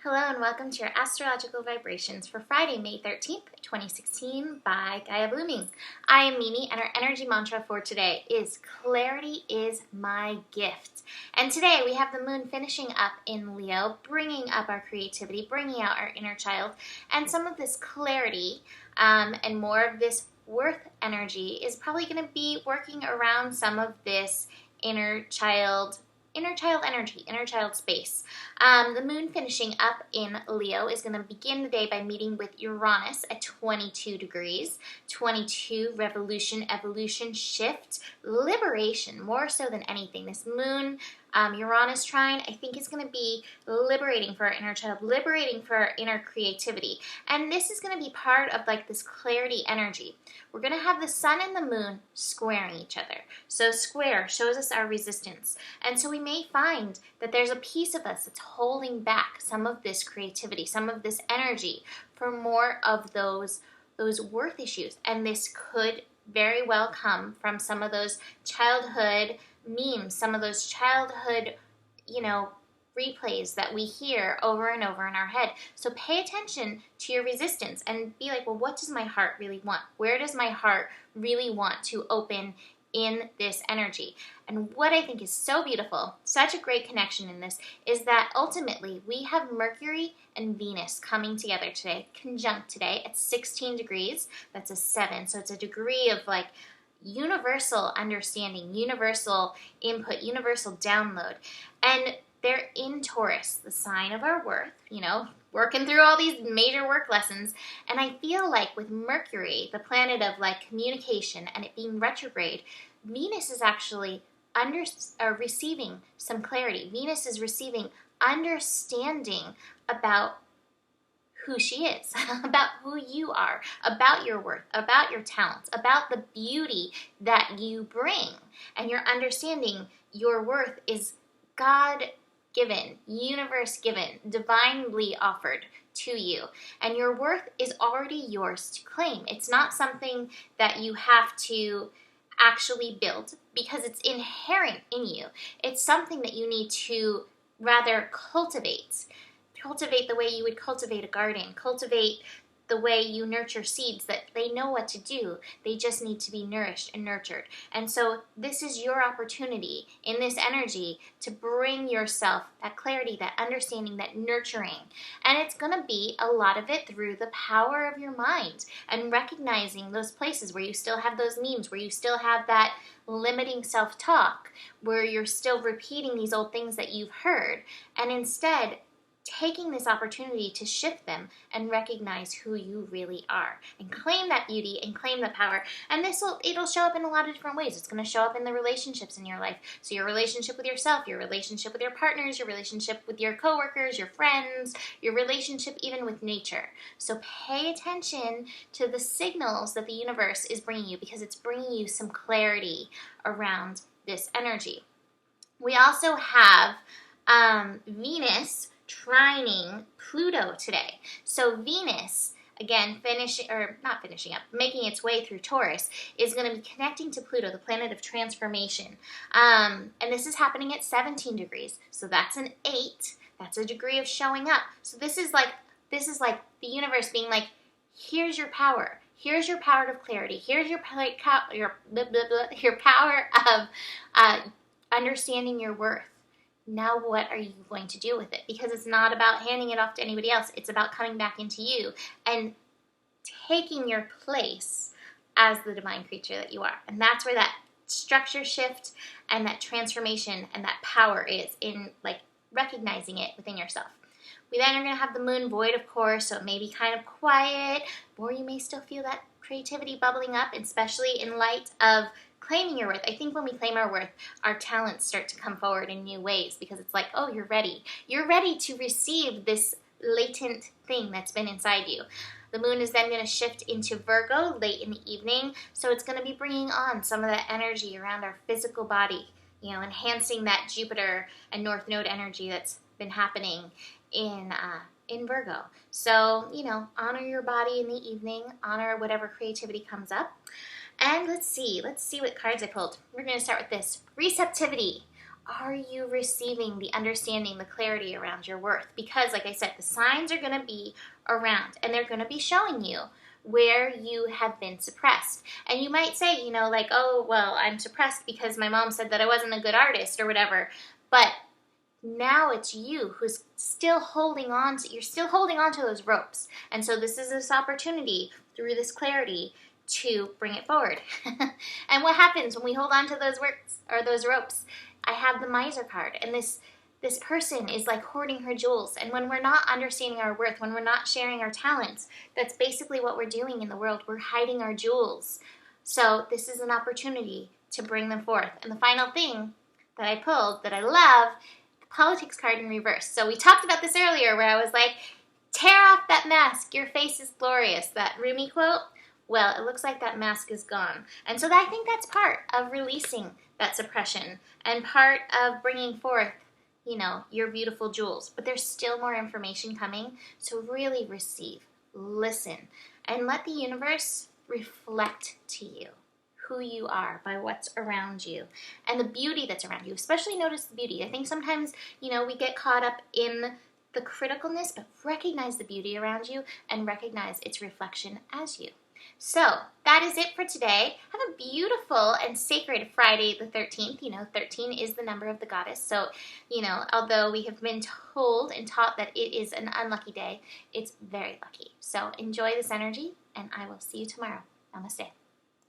Hello and welcome to your astrological vibrations for Friday, May 13th, 2016 by Gaia Blooming. I am Mimi and our energy mantra for today is clarity is my gift. And today we have the moon finishing up in Leo, bringing up our creativity, bringing out our inner child, and some of this clarity and more of this worth energy is probably going to be working around some of this inner child energy, inner child space. The moon finishing up in Leo is going to begin the day by meeting with Uranus at 22 degrees. 22, revolution, evolution, shift, liberation, more so than anything. This moon, Uranus trine, I think is going to be liberating for our inner child, liberating for our inner creativity. And this is going to be part of like this clarity energy. We're going to have the sun and the moon squaring each other. So square shows us our resistance. And so we may find that there's a piece of us that's holding back some of this creativity, some of this energy for more of those worth issues. And this could very well come from some of those childhood memes, some of those childhood, replays that we hear over and over in our head. So pay attention to your resistance and be like, well, what does my heart really want? Where does my heart really want to open in this energy? And what I think is so beautiful, such a great connection in this, is that ultimately we have Mercury and Venus coming together today, conjunct today at 16 degrees. That's a 7. So it's a degree of like universal understanding, universal input, universal download. And they're in Taurus, the sign of our worth, working through all these major work lessons. And I feel like with Mercury, the planet of like communication and it being retrograde, Venus is actually receiving some clarity. Venus is receiving understanding about who she is, about who you are, about your worth, about your talents, about the beauty that you bring. And you're understanding your worth is God-given, universe-given, divinely offered to you. And your worth is already yours to claim. It's not something that you have to actually build because it's inherent in you. It's something that you need to rather cultivate. Cultivate the way you would cultivate a garden. Cultivate the way you nurture seeds that they know what to do. They just need to be nourished and nurtured. And so this is your opportunity in this energy to bring yourself that clarity, that understanding, that nurturing. And it's going to be a lot of it through the power of your mind and recognizing those places where you still have those memes, where you still have that limiting self-talk, where you're still repeating these old things that you've heard, and instead taking this opportunity to shift them and recognize who you really are and claim that beauty and claim that power. And it'll show up in a lot of different ways. It's going to show up in the relationships in your life. So your relationship with yourself, your relationship with your partners, your relationship with your coworkers, your friends, your relationship even with nature. So pay attention to the signals that the universe is bringing you because it's bringing you some clarity around this energy. We also have Venus trining Pluto today. So Venus, again, making its way through Taurus, is going to be connecting to Pluto, the planet of transformation. And this is happening at 17 degrees. So that's an 8. That's a degree of showing up. So this is like the universe being like, here's your power. Here's your power of clarity. Here's your power of understanding your worth. Now what are you going to do with it? Because it's not about handing it off to anybody else. It's about coming back into you and taking your place as the divine creature that you are. And that's where that structure shift and that transformation and that power is in like recognizing it within yourself. We then are going to have the moon void, of course, so it may be kind of quiet, or you may still feel that creativity bubbling up, especially in light of claiming your worth. I think when we claim our worth, our talents start to come forward in new ways because it's like, oh, you're ready. You're ready to receive this latent thing that's been inside you. The moon is then going to shift into Virgo late in the evening, so it's going to be bringing on some of that energy around our physical body, enhancing that Jupiter and North Node energy that's been happening in Virgo. So, honor your body in the evening, honor whatever creativity comes up. And let's see what cards I pulled. We're going to start with this. Receptivity. Are you receiving the understanding, the clarity around your worth? Because, like I said, the signs are going to be around, and they're going to be showing you where you have been suppressed. And you might say, you know, like, oh, well, I'm suppressed because my mom said that I wasn't a good artist or whatever. But now it's you who's still holding on to, you're still holding on to those ropes. And so this opportunity through this clarity to bring it forward. And what happens when we hold on to those works or those ropes? I have the miser card, and this person is like hoarding her jewels. And when we're not understanding our worth, when we're not sharing our talents, that's basically what we're doing in the world. We're hiding our jewels. So this is an opportunity to bring them forth. And the final thing that I pulled that I love, the politics card in reverse. So we talked about this earlier where I was like, tear off that mask, your face is glorious, that Rumi quote. Well, it looks like that mask is gone. And so I think that's part of releasing that suppression and part of bringing forth, you know, your beautiful jewels. But there's still more information coming. So really receive, listen, and let the universe reflect to you who you are by what's around you and the beauty that's around you. Especially notice the beauty. I think sometimes, you know, we get caught up in the criticalness, but recognize the beauty around you and recognize its reflection as you. So that is it for today. Have a beautiful and sacred Friday the 13th. You know, 13 is the number of the goddess. So, you know, although we have been told and taught that it is an unlucky day, it's very lucky. So enjoy this energy, and I will see you tomorrow. Namaste.